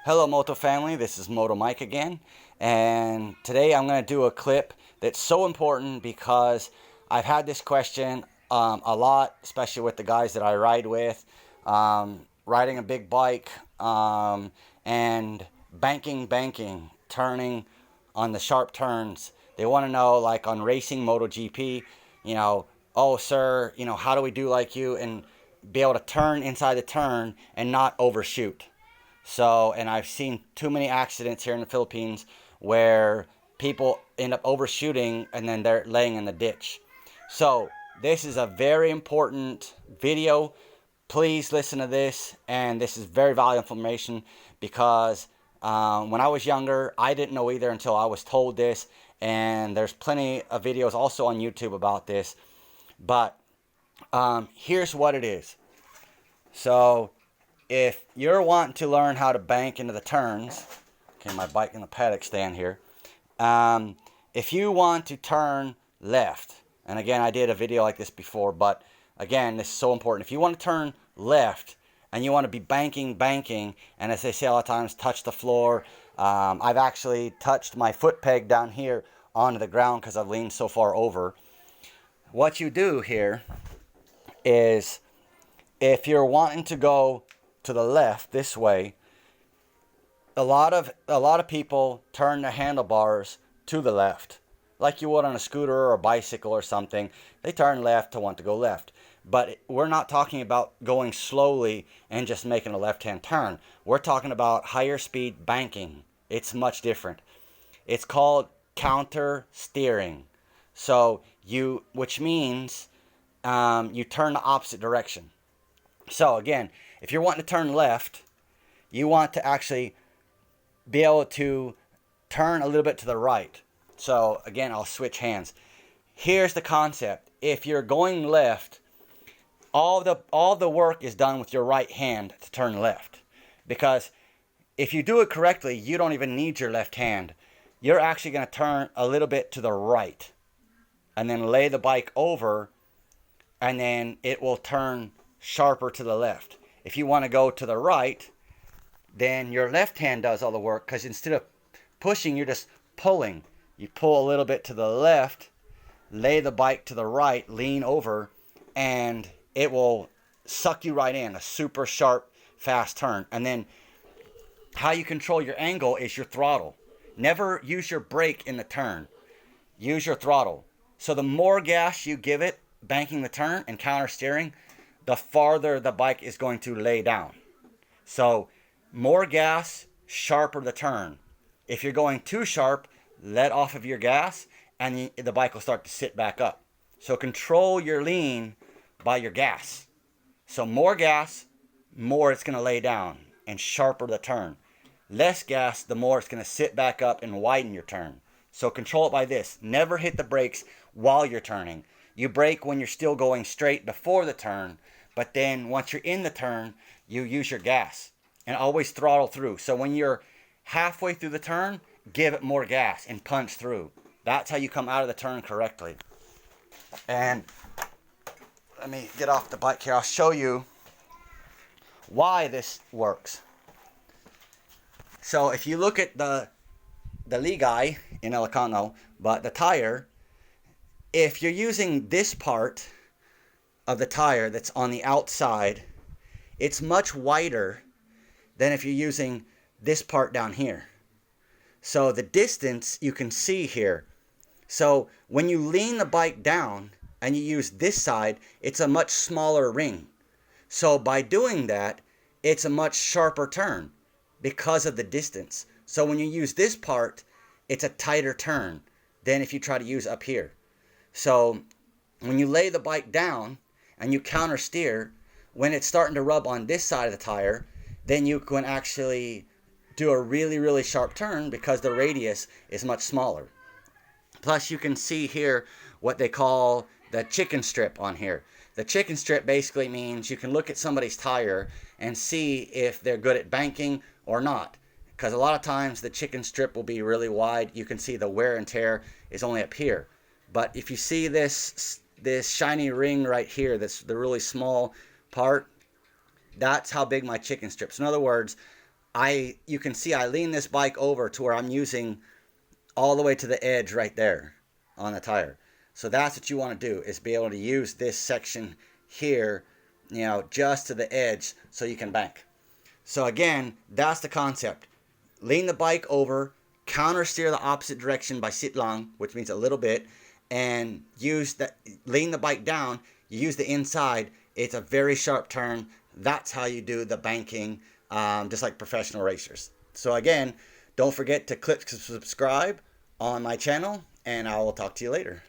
Hello Moto family, this is Moto Mike again, and today I'm going to do a clip that's so important because I've had this question a lot, especially with the guys that I ride with, riding a big bike, and banking, turning on the sharp turns. They want to know, like on racing MotoGP, oh sir, how do we do like you, and be able to turn inside the turn and not overshoot. So, and I've seen too many accidents here in the Philippines where people end up overshooting and then they're laying in the ditch. So, this is a very important video. Please listen to this, and this is very valuable information because when I was younger, I didn't know either until I was told this, and there's plenty of videos also on YouTube about this. But here's what it is. So, if you're wanting to learn how to bank into the turns, okay, my bike in the paddock stand here. If you want to turn left, and again, I did a video like this before, but again, this is so important. If you want to turn left and you want to be banking, and as they say a lot of times, touch the floor. I've actually touched my foot peg down here onto the ground because I've leaned so far over. What you do here is, if you're wanting to go to the left this way, a lot of people turn their handlebars to the left, like you would on a scooter or a bicycle or something. They turn left to want to go left. But we're not talking about going slowly and just making a left-hand turn. We're talking about higher speed banking. It's much different. It's called counter steering. So which means you turn the opposite direction. So again, if you're wanting to turn left, you want to actually be able to turn a little bit to the right. So again, I'll switch hands. Here's the concept. If you're going left, all the work is done with your right hand to turn left. Because if you do it correctly, you don't even need your left hand. You're actually going to turn a little bit to the right and then lay the bike over, and then it will turn sharper to the left. If you want to go to the right, then your left hand does all the work, because instead of pushing, you're just pulling. You pull a little bit to the left, lay the bike to the right, lean over, and it will suck you right in. A super sharp, fast turn. And then how you control your angle is your throttle. Never use your brake in the turn. Use your throttle. So the more gas you give it, banking the turn and counter steering, the farther the bike is going to lay down. So more gas, sharper the turn. If you're going too sharp, let off of your gas and the bike will start to sit back up. So control your lean by your gas. So more gas, more it's going to lay down and sharper the turn. Less gas, the more it's going to sit back up and widen your turn. So control it by this. Never hit the brakes while you're turning. You brake when you're still going straight before the turn, but then once you're in the turn, you use your gas. And always throttle through. So when you're halfway through the turn, give it more gas and punch through. That's how you come out of the turn correctly. And let me get off the bike here. I'll show you why this works. So if you look at the Ligai in Elicano, but the tire, if you're using this part of the tire that's on the outside, it's much wider than if you're using this part down here. So the distance you can see here. So when you lean the bike down and you use this side, it's a much smaller ring. So by doing that, it's a much sharper turn because of the distance. So when you use this part, it's a tighter turn than if you try to use up here. So when you lay the bike down and you counter steer, when it's starting to rub on this side of the tire, then you can actually do a really, really sharp turn because the radius is much smaller. Plus you can see here what they call the chicken strip on here. The chicken strip basically means you can look at somebody's tire and see if they're good at banking or not. Because a lot of times the chicken strip will be really wide. You can see the wear and tear is only up here. But if you see this shiny ring right here, that's the really small part, that's how big my chicken strip is. In other words, you can see I lean this bike over to where I'm using all the way to the edge right there on the tire. So that's what you want to do, is be able to use this section here, just to the edge so you can bank. So again, that's the concept. Lean the bike over, counter steer the opposite direction by sit lang, which means a little bit, and lean the bike down, you use the inside. It's a very sharp turn. That's how you do the banking, just like professional racers. So again, don't forget to click subscribe on my channel, and I will talk to you later.